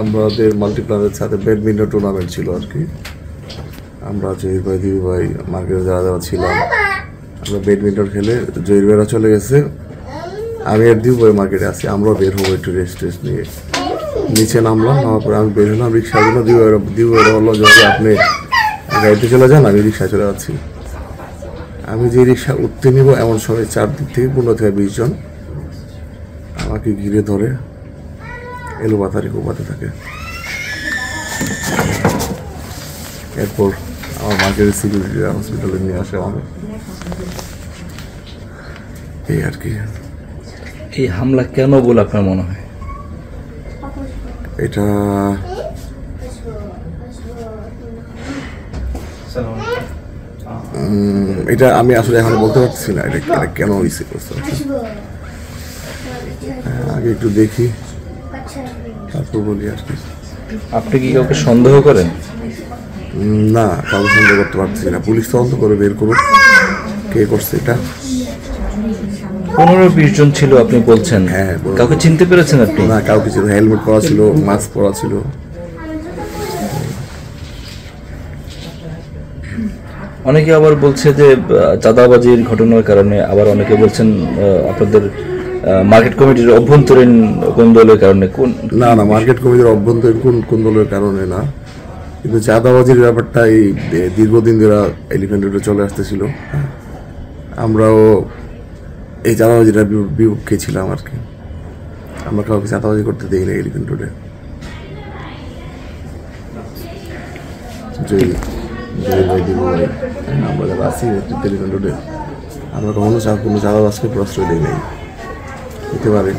আমাদের মাল্টিপ্লানের সাথে badminton tournament ছিল আর কি। আমরা জহির ভাই, দিবি ভাই, মার্কেটে যারা যারা ছিলাম, আমরা ব্যাডমিন্টন খেলে জহির ভাইরা চলে গেছে, আমি আর দিবি ভাই মার্কেটে আছি। আমরাও বের হবো একটু রেস্ট নিয়ে। নিচে নামলাম, নামার পরে আমি বের হলাম রিক্সার জন্য। দিবি ভাইরা বললো যে আপনি গাড়িতে চলে যান, আমি রিক্সায় চলে যাচ্ছি। আমি যে রিক্সা উঠতে নিব এমন সময় চারদিক থেকে 15 থেকে 20 জন আমাকে ঘিরে ধরে এলোপাতারি কোপাতে থাকে। এরপর আমার মার্কেটের সিকিউরিটিরা হসপিটালে নিয়ে আসে আমাকে। এই আর কি। এই হামলা কেন বলে আপনার মনে হয়? এটা এটা আমি আসলে এখন বলতে পারছি না এটা কেন হয়েছে। আগে একটু দেখি, তারপর বলি আর কি। আপনি কি কাউকে সন্দেহ করেন? না, কাউকে সন্দেহ করতে পারছি না। পুলিশ তদন্ত করে বের করুক কে করছে এটা। 15-20 জন ছিল আপনি বলছেন। হ্যাঁ, কাউকে চিনতে পেরেছেন আপনি? না, কাউকে ছিল। হেলমেট পরা ছিল, মাস্ক পরা ছিল। অনেকে আবার বলছে যে চাঁদাবাজির ঘটনার কারণে, আবার অনেকে বলছেন আপনাদের মার্কেট কমিটির অভ্যন্তরীণ কোন্দলের কারণে। না, মার্কেট কমিটির অভ্যন্তরীণ কোন্দলের কারণে না, কিন্তু চাঁদাবাজির ব্যাপারটা এই দীর্ঘদিন ধরে এলিফ্যান্ট রোডে চলে আসতেছিল। আমরাও এই চাঁদাবাজিটার বিপক্ষে ছিলাম আর কি। আমরা কাউকে চাঁদাবাজি করতে দিই না এলিফ্যান্ট রোডে। আমরা যারা আছি এলিফ্যান্ট রোডে, আমরা কখনো কোনো চাঁদাবাজকে প্রশ্রয় দিই নাই, দিতে পারি।